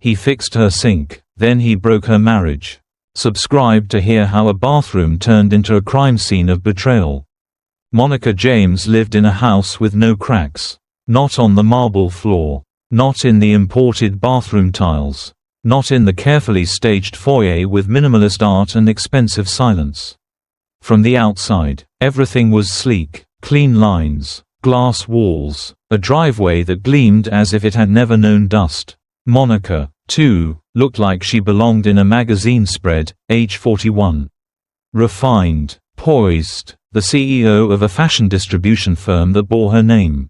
He fixed her sink, then he broke her marriage. Subscribe to hear how a bathroom turned into a crime scene of betrayal. Monica James lived in a house with no cracks. Not on the marble floor. Not in the imported bathroom tiles. Not in the carefully staged foyer with minimalist art and expensive silence. From the outside, everything was sleek, clean lines, glass walls, a driveway that gleamed as if it had never known dust. Monica, too, looked like she belonged in a magazine spread, age 41. Refined, poised, the CEO of a fashion distribution firm that bore her name.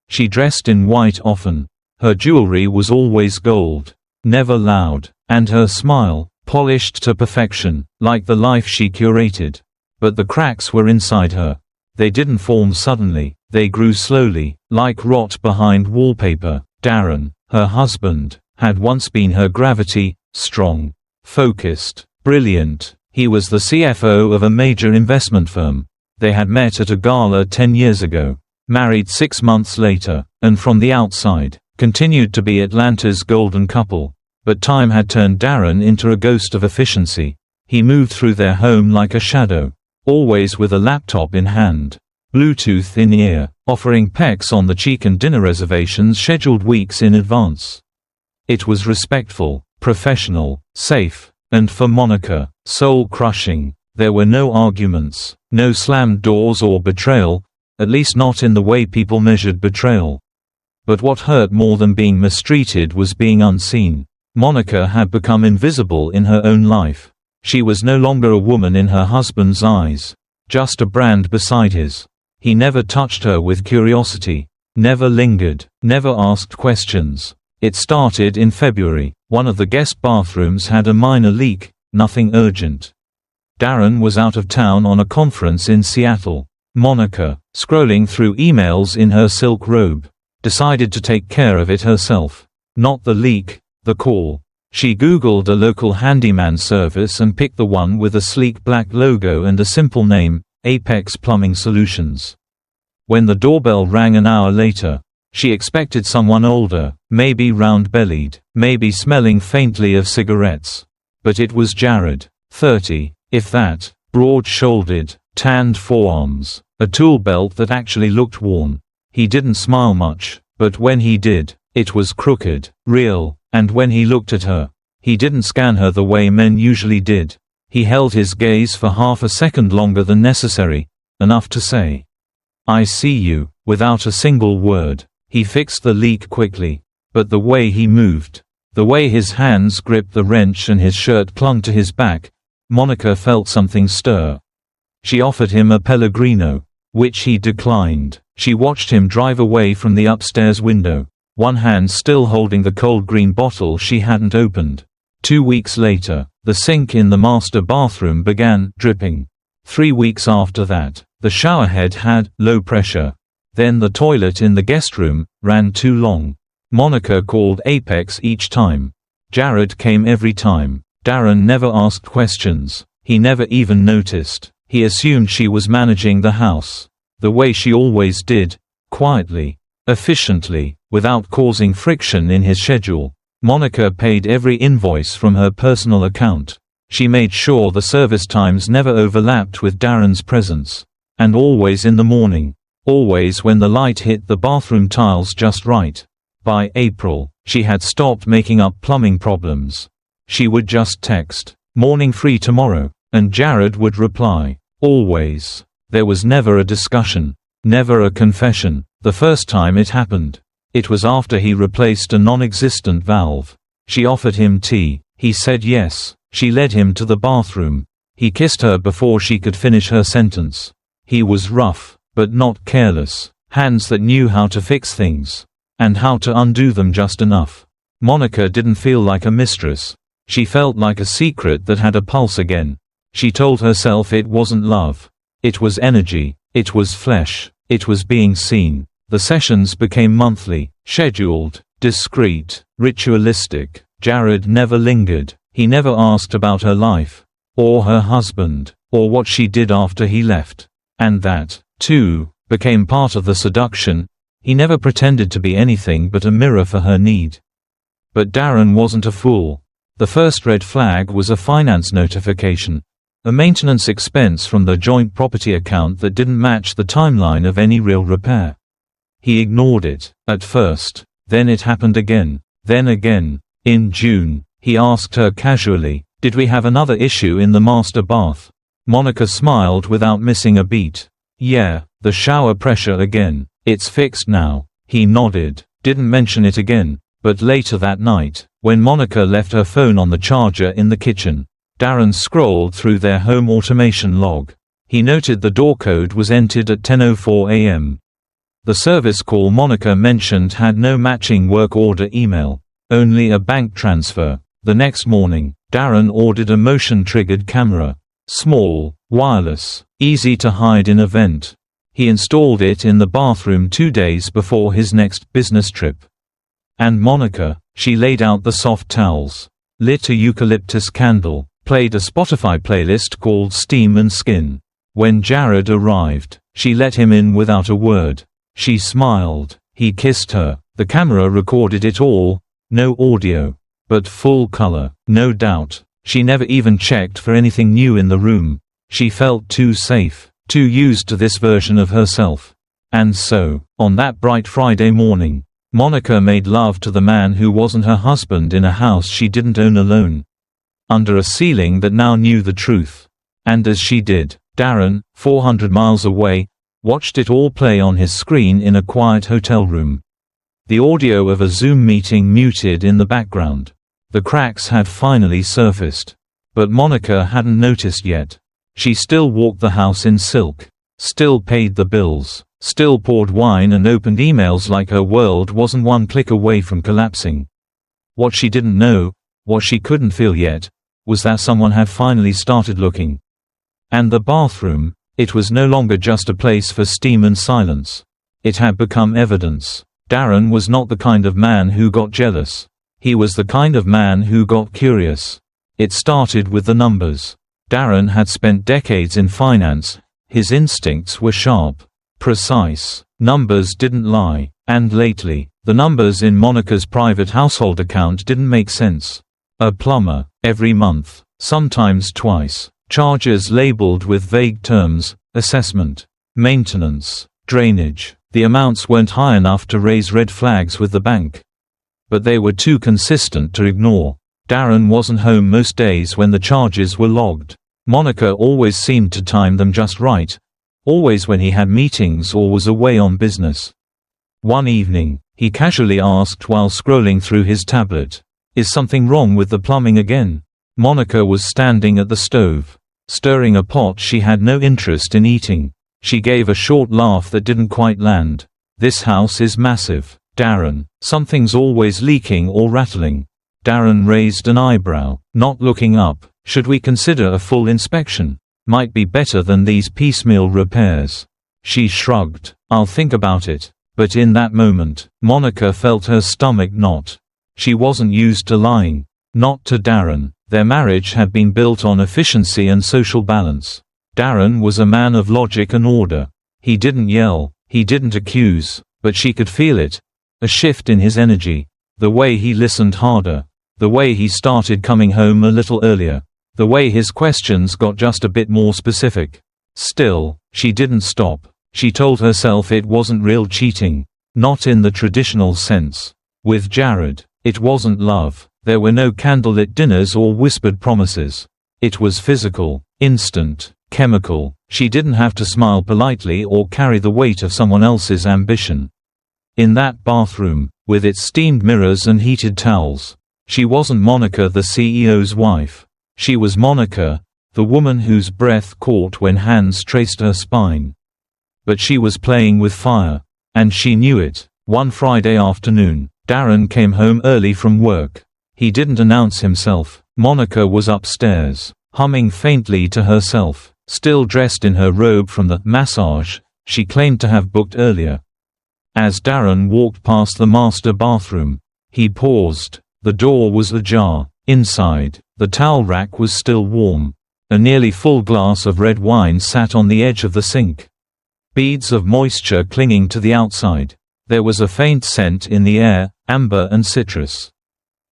She dressed in white often. Her jewelry was always gold, never loud, and her smile, polished to perfection, like the life she curated. But the cracks were inside her. They didn't form suddenly, they grew slowly, like rot behind wallpaper. Darren, her husband, had once been her gravity, strong, focused, brilliant. He was the CFO of a major investment firm. They had met at a gala 10 years ago, married 6 months later, and from the outside, continued to be Atlanta's golden couple. But time had turned Darren into a ghost of efficiency. He moved through their home like a shadow, always with a laptop in hand, Bluetooth in ear, offering pecks on the cheek and dinner reservations scheduled weeks in advance. It was respectful, professional, safe, and for Monica, soul-crushing. There were no arguments, no slammed doors or betrayal, at least not in the way people measured betrayal. But what hurt more than being mistreated was being unseen. Monica had become invisible in her own life. She was no longer a woman in her husband's eyes, just a brand beside his. He never touched her with curiosity, never lingered, never asked questions. It started in February. One of the guest bathrooms had a minor leak, nothing urgent. Darren was out of town on a conference in Seattle. Monica, scrolling through emails in her silk robe, decided to take care of it herself. Not the leak, the call. She Googled a local handyman service and picked the one with a sleek black logo and a simple name, Apex Plumbing Solutions. When the doorbell rang an hour later, she expected someone older, maybe round-bellied, maybe smelling faintly of cigarettes. But it was Jared, 30, if that, broad-shouldered, tanned forearms, a tool belt that actually looked worn. He didn't smile much, but when he did, it was crooked, real, and when he looked at her, he didn't scan her the way men usually did. He held his gaze for half a second longer than necessary, enough to say, "I see you," without a single word. He fixed the leak quickly, but the way he moved, the way his hands gripped the wrench and his shirt clung to his back, Monica felt something stir. She offered him a Pellegrino, which he declined. She watched him drive away from the upstairs window, one hand still holding the cold green bottle she hadn't opened. 2 weeks later, the sink in the master bathroom began dripping. 3 weeks after that, the showerhead had low pressure. Then the toilet in the guest room ran too long. Monica called Apex each time. Jared came every time. Darren never asked questions. He never even noticed. He assumed she was managing the house, the way she always did, quietly, efficiently, without causing friction in his schedule. Monica paid every invoice from her personal account. She made sure the service times never overlapped with Darren's presence. And always in the morning. Always when the light hit the bathroom tiles just right. By April, she had stopped making up plumbing problems. She would just text, "Morning free tomorrow," and Jared would reply, "Always." There was never a discussion, never a confession. The first time it happened, it was after he replaced a non-existent valve. She offered him tea. He said yes. She led him to the bathroom. He kissed her before she could finish her sentence. He was rough, but not careless. Hands that knew how to fix things, and how to undo them just enough. Monica didn't feel like a mistress. She felt like a secret that had a pulse again. She told herself it wasn't love. It was energy. It was flesh. It was being seen. The sessions became monthly, scheduled, discreet, ritualistic. Jared never lingered. He never asked about her life, or her husband, or what she did after he left. And that, too, became part of the seduction. He never pretended to be anything but a mirror for her need. But Darren wasn't a fool. The first red flag was a finance notification, a maintenance expense from the joint property account that didn't match the timeline of any real repair. He ignored it, at first, then it happened again, then again. In June, he asked her casually, "Did we have another issue in the master bath?" Monica smiled without missing a beat. "Yeah, the shower pressure again. It's fixed now." He nodded, didn't mention it again. But later that night, when Monica left her phone on the charger in the kitchen, Darren scrolled through their home automation log. He noted the door code was entered at 10:04 a.m. The service call Monica mentioned had no matching work order email, only a bank transfer. The next morning, Darren ordered a motion-triggered camera. Small, wireless, easy to hide in a vent. He installed it in the bathroom 2 days before his next business trip. And Monica, she laid out the soft towels, lit a eucalyptus candle, played a Spotify playlist called Steam and Skin. When Jared arrived, she let him in without a word. She smiled, he kissed her, the camera recorded it all, no audio, but full color, no doubt. She never even checked for anything new in the room. She felt too safe, too used to this version of herself. And so, on that bright Friday morning, Monica made love to the man who wasn't her husband in a house she didn't own alone, under a ceiling that now knew the truth. And as she did, Darren, 400 miles away, watched it all play on his screen in a quiet hotel room. The audio of a Zoom meeting muted in the background. The cracks had finally surfaced. But Monica hadn't noticed yet. She still walked the house in silk, still paid the bills, still poured wine and opened emails like her world wasn't one click away from collapsing. What she didn't know, what she couldn't feel yet, was that someone had finally started looking. And the bathroom, it was no longer just a place for steam and silence. It had become evidence. Darren was not the kind of man who got jealous. He was the kind of man who got curious. It started with the numbers. Darren had spent decades in finance. His instincts were sharp, precise. Numbers didn't lie. And lately, the numbers in Monica's private household account didn't make sense. A plumber, every month, sometimes twice. Charges labeled with vague terms, assessment, maintenance, drainage. The amounts weren't high enough to raise red flags with the bank. But they were too consistent to ignore. Darren wasn't home most days when the charges were logged. Monica always seemed to time them just right, always when he had meetings or was away on business. One evening, he casually asked while scrolling through his tablet, "Is something wrong with the plumbing again?" Monica was standing at the stove, stirring a pot she had no interest in eating. She gave a short laugh that didn't quite land. "This house is massive, Darren. Something's always leaking or rattling." Darren raised an eyebrow, not looking up. "Should we consider a full inspection? Might be better than these piecemeal repairs." She shrugged. "I'll think about it." But in that moment, Monica felt her stomach knot. She wasn't used to lying. Not to Darren. Their marriage had been built on efficiency and social balance. Darren was a man of logic and order. He didn't yell, he didn't accuse, but she could feel it. A shift in his energy. The way he listened harder. The way he started coming home a little earlier. The way his questions got just a bit more specific. Still, she didn't stop. She told herself it wasn't real cheating. Not in the traditional sense. With Jared, it wasn't love. There were no candlelit dinners or whispered promises. It was physical, instant, chemical. She didn't have to smile politely or carry the weight of someone else's ambition. In that bathroom, with its steamed mirrors and heated towels, she wasn't Monica the CEO's wife. She was Monica, the woman whose breath caught when hands traced her spine. But she was playing with fire. And she knew it. One Friday afternoon, Darren came home early from work. He didn't announce himself. Monica was upstairs, humming faintly to herself, still dressed in her robe from the massage she claimed to have booked earlier. As Darren walked past the master bathroom, he paused. The door was ajar. Inside, the towel rack was still warm. A nearly full glass of red wine sat on the edge of the sink. Beads of moisture clinging to the outside. There was a faint scent in the air, amber and citrus.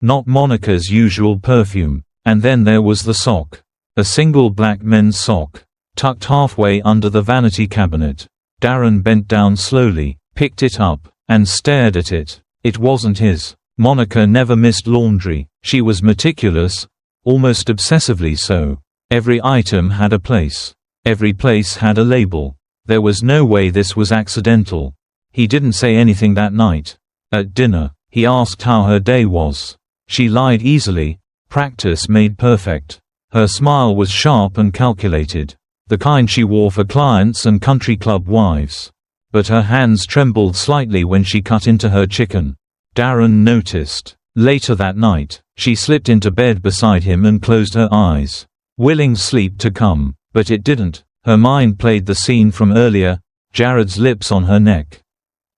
Not Monica's usual perfume. And then there was the sock. A single black men's sock, tucked halfway under the vanity cabinet. Darren bent down slowly, picked it up, and stared at it. It wasn't his. Monica never missed laundry. She was meticulous, almost obsessively so. Every item had a place. Every place had a label. There was no way this was accidental. He didn't say anything that night. At dinner, he asked how her day was. She lied easily. Practice made perfect. Her smile was sharp and calculated, the kind she wore for clients and country club wives. But her hands trembled slightly when she cut into her chicken. Darren noticed. Later that night, she slipped into bed beside him and closed her eyes, willing sleep to come, but it didn't. Her mind played the scene from earlier, Jared's lips on her neck.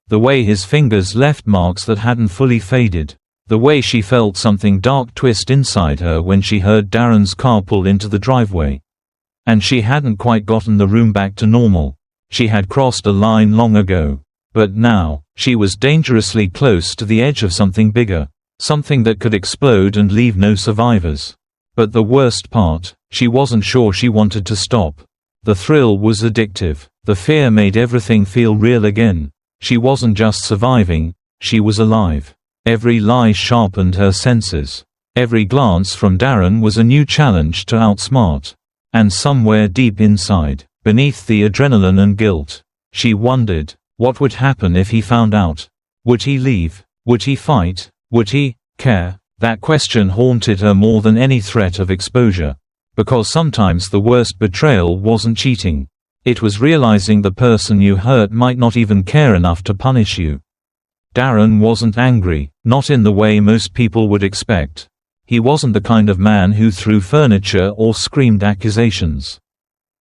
The way his fingers left marks that hadn't fully faded. The way she felt something dark twist inside her when she heard Darren's car pull into the driveway. And she hadn't quite gotten the room back to normal. She had crossed a line long ago. But now, she was dangerously close to the edge of something bigger. Something that could explode and leave no survivors. But the worst part, she wasn't sure she wanted to stop. The thrill was addictive. The fear made everything feel real again. She wasn't just surviving, she was alive. Every lie sharpened her senses. Every glance from Darren was a new challenge to outsmart. And somewhere deep inside, beneath the adrenaline and guilt, she wondered, what would happen if he found out? Would he leave? Would he fight? Would he care? That question haunted her more than any threat of exposure. Because sometimes the worst betrayal wasn't cheating. It was realizing the person you hurt might not even care enough to punish you. Darren wasn't angry, not in the way most people would expect. He wasn't the kind of man who threw furniture or screamed accusations.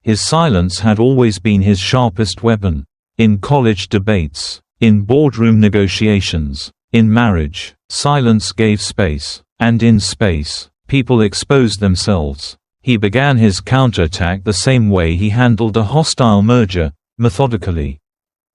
His silence had always been his sharpest weapon. In college debates, in boardroom negotiations, in marriage, silence gave space. And in space, people exposed themselves. He began his counterattack the same way he handled a hostile merger, methodically,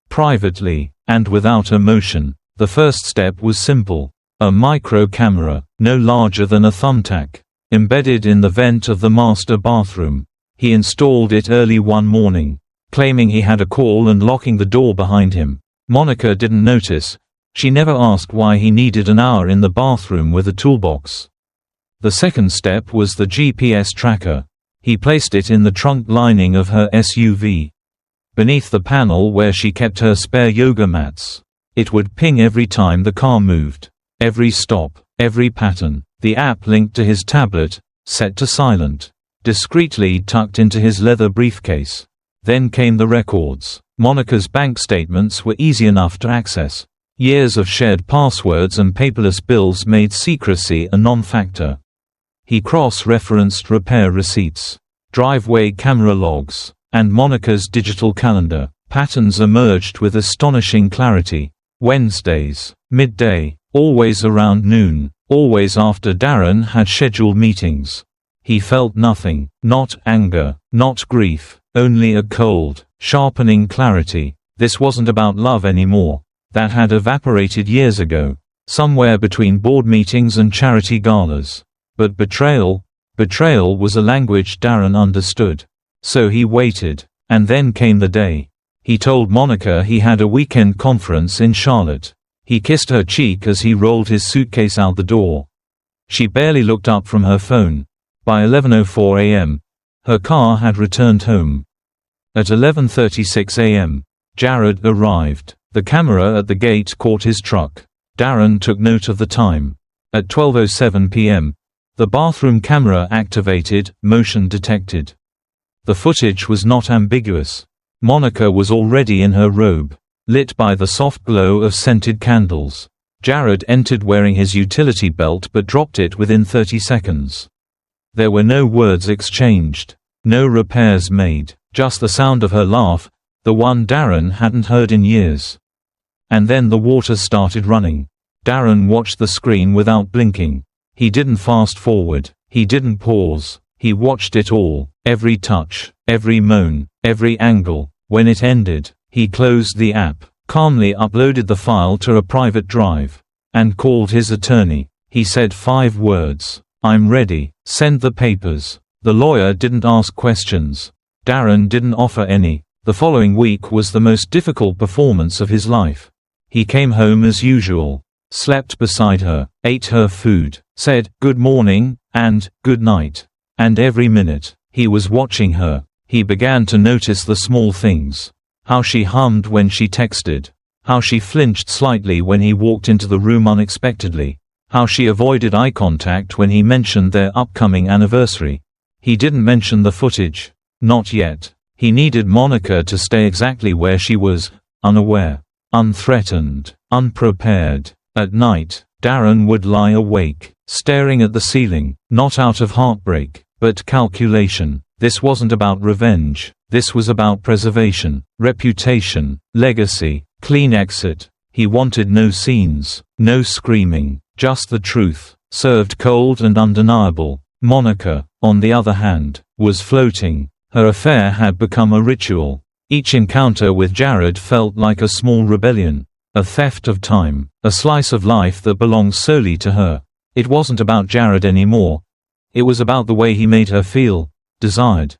privately, and without emotion. The first step was simple. A micro camera, no larger than a thumbtack, embedded in the vent of the master bathroom. He installed it early one morning, claiming he had a call and locking the door behind him. Monica didn't notice. She never asked why he needed an hour in the bathroom with a toolbox. The second step was the GPS tracker. He placed it in the trunk lining of her SUV, beneath the panel where she kept her spare yoga mats. It would ping every time the car moved. Every stop, every pattern. The app linked to his tablet, set to silent, discreetly tucked into his leather briefcase. Then came the records. Monica's bank statements were easy enough to access. Years of shared passwords and paperless bills made secrecy a non-factor. He cross-referenced repair receipts, driveway camera logs, and Monica's digital calendar. Patterns emerged with astonishing clarity. Wednesdays, midday, always around noon, always after Darren had scheduled meetings. He felt nothing, not anger, not grief, only a cold, sharpening clarity. This wasn't about love anymore. That had evaporated years ago, somewhere between board meetings and charity galas. But betrayal was a language Darren understood. So he waited. And then came the day. He told Monica he had a weekend conference in Charlotte. He kissed her cheek as he rolled his suitcase out the door. She barely looked up from her phone. By 11:04 a.m., her car had returned home. At 11:36 a.m., Jared arrived. The camera at the gate caught his truck. Darren took note of the time. At 12:07 p.m., the bathroom camera activated, motion detected. The footage was not ambiguous. Monica was already in her robe, lit by the soft glow of scented candles. Jared entered wearing his utility belt but dropped it within 30 seconds. There were no words exchanged, no repairs made, just the sound of her laugh, the one Darren hadn't heard in years. And then the water started running. Darren watched the screen without blinking. He didn't fast forward, he didn't pause, he watched it all, every touch, every moan, every angle. When it ended, he closed the app, calmly uploaded the file to a private drive, and called his attorney. He said 5 words. "I'm ready. Send the papers." The lawyer didn't ask questions. Darren didn't offer any. The following week was the most difficult performance of his life. He came home as usual, slept beside her, ate her food, said, "Good morning," and, "Good night." And every minute, he was watching her. He began to notice the small things. How she hummed when she texted. How she flinched slightly when he walked into the room unexpectedly. How she avoided eye contact when he mentioned their upcoming anniversary. He didn't mention the footage. Not yet. He needed Monica to stay exactly where she was, unaware, unthreatened, unprepared. At night, Darren would lie awake, staring at the ceiling, not out of heartbreak, but calculation. This wasn't about revenge. This was about preservation, reputation, legacy, clean exit. He wanted no scenes, no screaming, just the truth, served cold and undeniable. Monica, on the other hand, was floating. Her affair had become a ritual. Each encounter with Jared felt like a small rebellion, a theft of time, a slice of life that belonged solely to her. It wasn't about Jared anymore. It was about the way he made her feel, desired.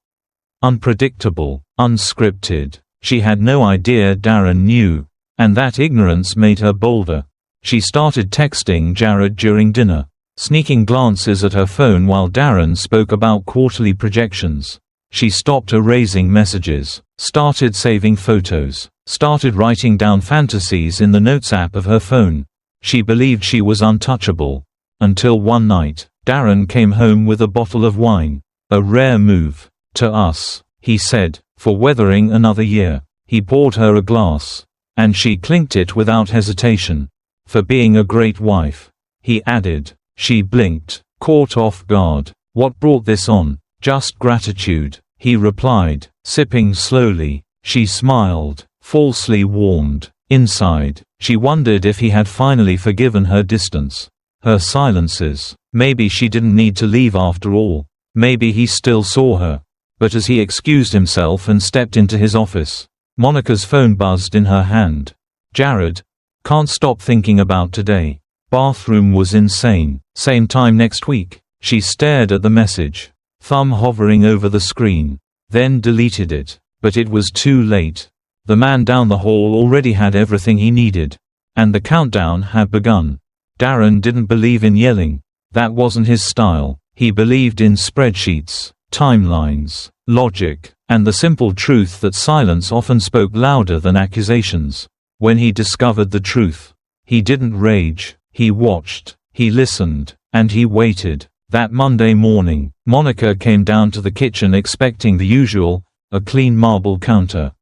Unpredictable, unscripted. She had no idea Darren knew, and that ignorance made her bolder. She started texting Jared during dinner, sneaking glances at her phone while Darren spoke about quarterly projections. She stopped erasing messages, started saving photos, started writing down fantasies in the Notes app of her phone. She believed she was untouchable. Until one night, Darren came home with a bottle of wine. "A rare move. To us," he said, "for weathering another year." He poured her a glass, and she clinked it without hesitation. "For being a great wife," he added. She blinked, caught off guard. "What brought this on?" "Just gratitude," he replied, sipping slowly. She smiled, falsely warmed. Inside, she wondered if he had finally forgiven her distance, her silences. Maybe she didn't need to leave after all. Maybe he still saw her. But as he excused himself and stepped into his office, Monica's phone buzzed in her hand. "Jared, can't stop thinking about today. Bathroom was insane. Same time next week." She stared at the message, thumb hovering over the screen, then deleted it. But it was too late. The man down the hall already had everything he needed. And the countdown had begun. Darren didn't believe in yelling. That wasn't his style. He believed in spreadsheets, timelines, logic, and the simple truth that silence often spoke louder than accusations. When he discovered the truth, he didn't rage. He watched, he listened, and he waited. That Monday morning, Monica came down to the kitchen expecting the usual, a clean marble counter,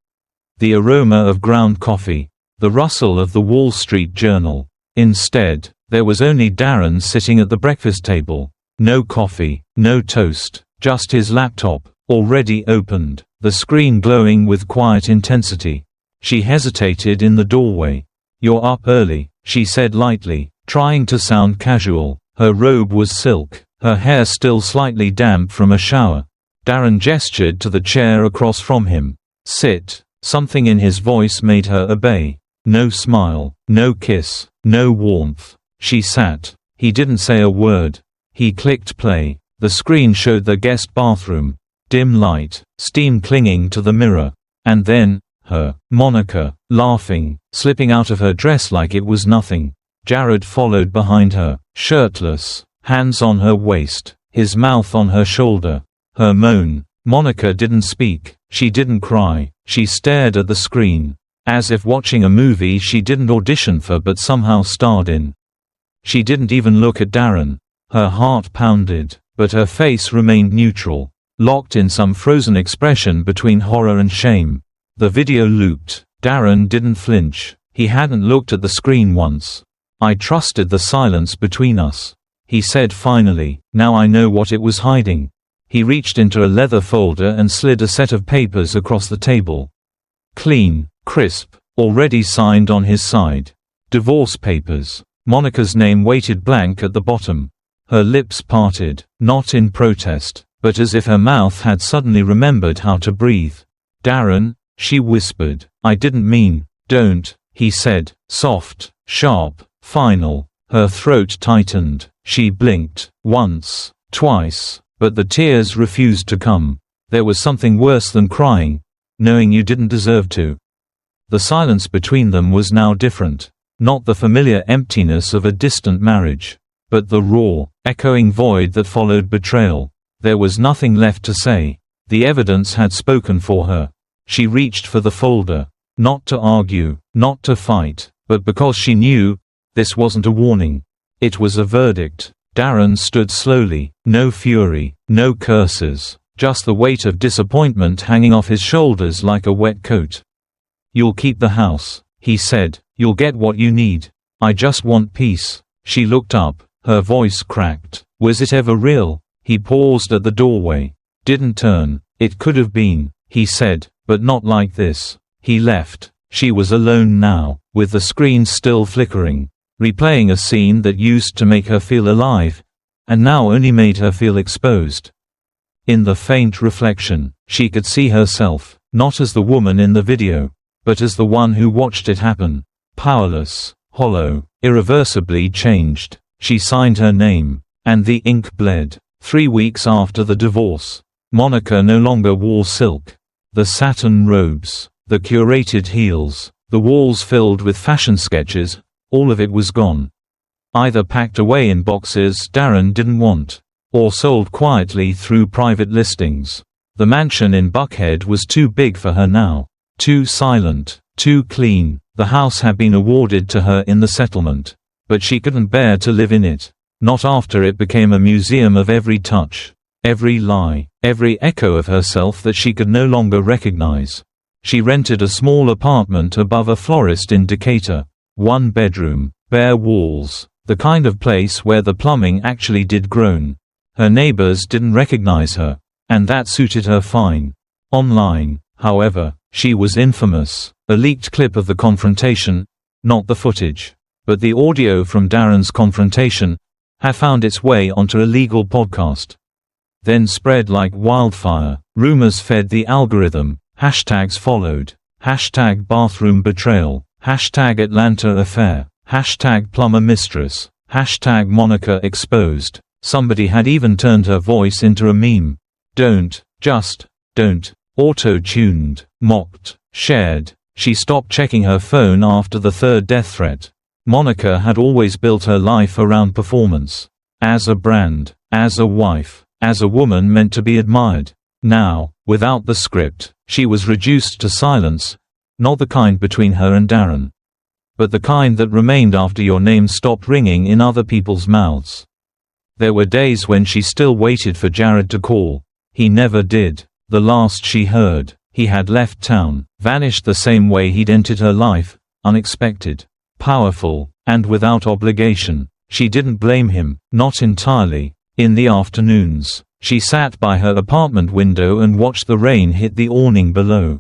the aroma of ground coffee, the rustle of the Wall Street Journal. Instead, there was only Darren sitting at the breakfast table. No coffee, no toast, just his laptop, already opened, the screen glowing with quiet intensity. She hesitated in the doorway. "You're up early," she said lightly, trying to sound casual. Her robe was silk, her hair still slightly damp from a shower. Darren gestured to the chair across from him. "Sit." Something in his voice made her obey. No smile, no kiss, no warmth. She sat. He didn't say a word. He clicked play. The screen showed the guest bathroom. Dim light, steam clinging to the mirror. And then, her, Monica, laughing, slipping out of her dress like it was nothing. Jared followed behind her, shirtless, hands on her waist, his mouth on her shoulder. Her moan. Monica didn't speak. She didn't cry. She stared at the screen, as if watching a movie she didn't audition for but somehow starred in. She didn't even look at Darren. Her heart pounded, but her face remained neutral, locked in some frozen expression between horror and shame. The video looped. Darren didn't flinch. He hadn't looked at the screen once. "I trusted the silence between us," he said finally. "Now I know what it was hiding." He reached into a leather folder and slid a set of papers across the table. Clean, crisp, already signed on his side. Divorce papers. Monica's name waited blank at the bottom. Her lips parted, not in protest, but as if her mouth had suddenly remembered how to breathe. "Darren," she whispered. "I didn't mean." "Don't," he said, soft, sharp, final. Her throat tightened. She blinked, once, twice, but the tears refused to come. There was something worse than crying, knowing you didn't deserve to. The silence between them was now different. Not the familiar emptiness of a distant marriage, but the raw, echoing void that followed betrayal. There was nothing left to say. The evidence had spoken for her. She reached for the folder, not to argue, not to fight, but because she knew this wasn't a warning. It was a verdict. Darren stood slowly, no fury, no curses, just the weight of disappointment hanging off his shoulders like a wet coat. "You'll keep the house," he said. "You'll get what you need. I just want peace." She looked up, her voice cracked. Was it ever real? He paused at the doorway. "Didn't turn. It could have been," he said, "but not like this." He left. She was alone now, with the screen still flickering, replaying a scene that used to make her feel alive, and now only made her feel exposed. In the faint reflection, she could see herself, not as the woman in the video, but as the one who watched it happen. Powerless, hollow, irreversibly changed. She signed her name, and the ink bled. 3 weeks after the divorce, Monica no longer wore silk. The satin robes, the curated heels, the walls filled with fashion sketches, all of it was gone. Either packed away in boxes Darren didn't want, or sold quietly through private listings. The mansion in Buckhead was too big for her now. Too silent, too clean. The house had been awarded to her in the settlement, but she couldn't bear to live in it. Not after it became a museum of every touch, every lie, every echo of herself that she could no longer recognize. She rented a small apartment above a florist in Decatur. 1 bedroom, bare walls, the kind of place where the plumbing actually did groan. Her neighbors didn't recognize her, and that suited her fine. Online, however, she was infamous. A leaked clip of the confrontation, not the footage, but the audio from Darren's confrontation, had found its way onto a legal podcast. Then spread like wildfire. Rumors fed the algorithm. Hashtags followed. Hashtag bathroom betrayal. Hashtag Atlanta affair. Hashtag plumber mistress. Hashtag Monica exposed. Somebody had even turned her voice into a meme. Don't, just, don't. Auto-tuned, mocked, shared. She stopped checking her phone after the 3rd death threat. Monica had always built her life around performance. As a brand, as a wife, as a woman meant to be admired. Now, without the script, she was reduced to silence, not the kind between her and Darren, but the kind that remained after your name stopped ringing in other people's mouths. There were days when she still waited for Jared to call. He never did. The last she heard, he had left town, vanished the same way he'd entered her life, unexpected, powerful, and without obligation. She didn't blame him, not entirely. In the afternoons, she sat by her apartment window and watched the rain hit the awning below.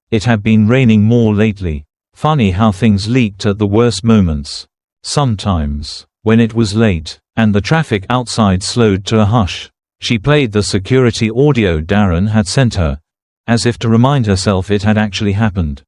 It had been raining more lately. Funny how things leaked at the worst moments. Sometimes, when it was late, and the traffic outside slowed to a hush, she played the security audio Darren had sent her, as if to remind herself it had actually happened.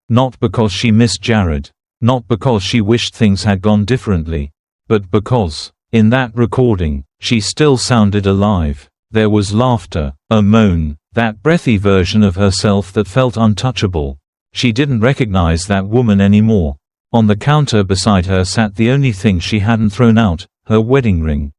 Not because she missed Jared, not because she wished things had gone differently, but because, in that recording, she still sounded alive. There was laughter, a moan, that breathy version of herself that felt untouchable. She didn't recognize that woman anymore. On the counter beside her sat the only thing she hadn't thrown out, her wedding ring.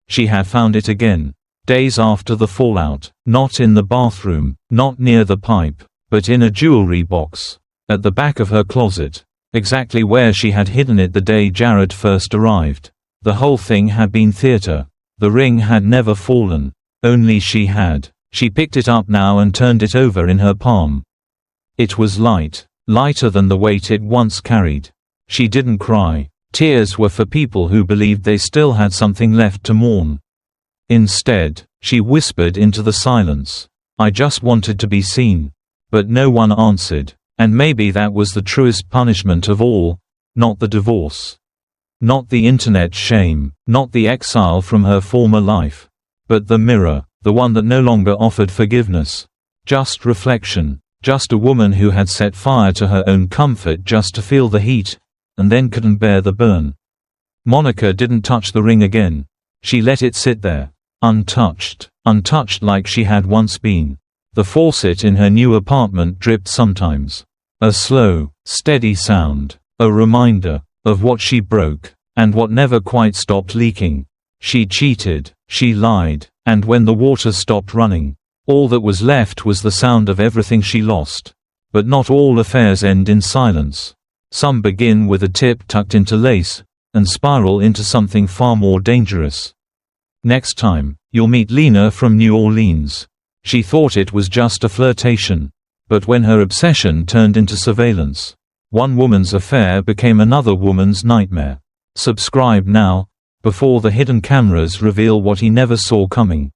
She had found it again, days after the fallout, not in the bathroom, not near the pipe, but in a jewelry box, at the back of her closet, exactly where she had hidden it the day Jared first arrived. The whole thing had been theater. The ring had never fallen, only she had. She picked it up now and turned it over in her palm. It was light, lighter than the weight it once carried. She didn't cry. Tears were for people who believed they still had something left to mourn. Instead, she whispered into the silence, "I just wanted to be seen." But no one answered, and maybe that was the truest punishment of all, not the divorce. Not the internet shame, not the exile from her former life, but the mirror, the one that no longer offered forgiveness. Just reflection, just a woman who had set fire to her own comfort just to feel the heat, and then couldn't bear the burn. Monica didn't touch the ring again. She let it sit there, untouched like she had once been. The faucet in her new apartment dripped sometimes. A slow, steady sound, a reminder of what she broke, and what never quite stopped leaking. She cheated, she lied, and when the water stopped running, all that was left was the sound of everything she lost. But not all affairs end in silence. Some begin with a tip tucked into lace, and spiral into something far more dangerous. Next time, you'll meet Lena from New Orleans. She thought it was just a flirtation. But when her obsession turned into surveillance, one woman's affair became another woman's nightmare. Subscribe now, before the hidden cameras reveal what he never saw coming.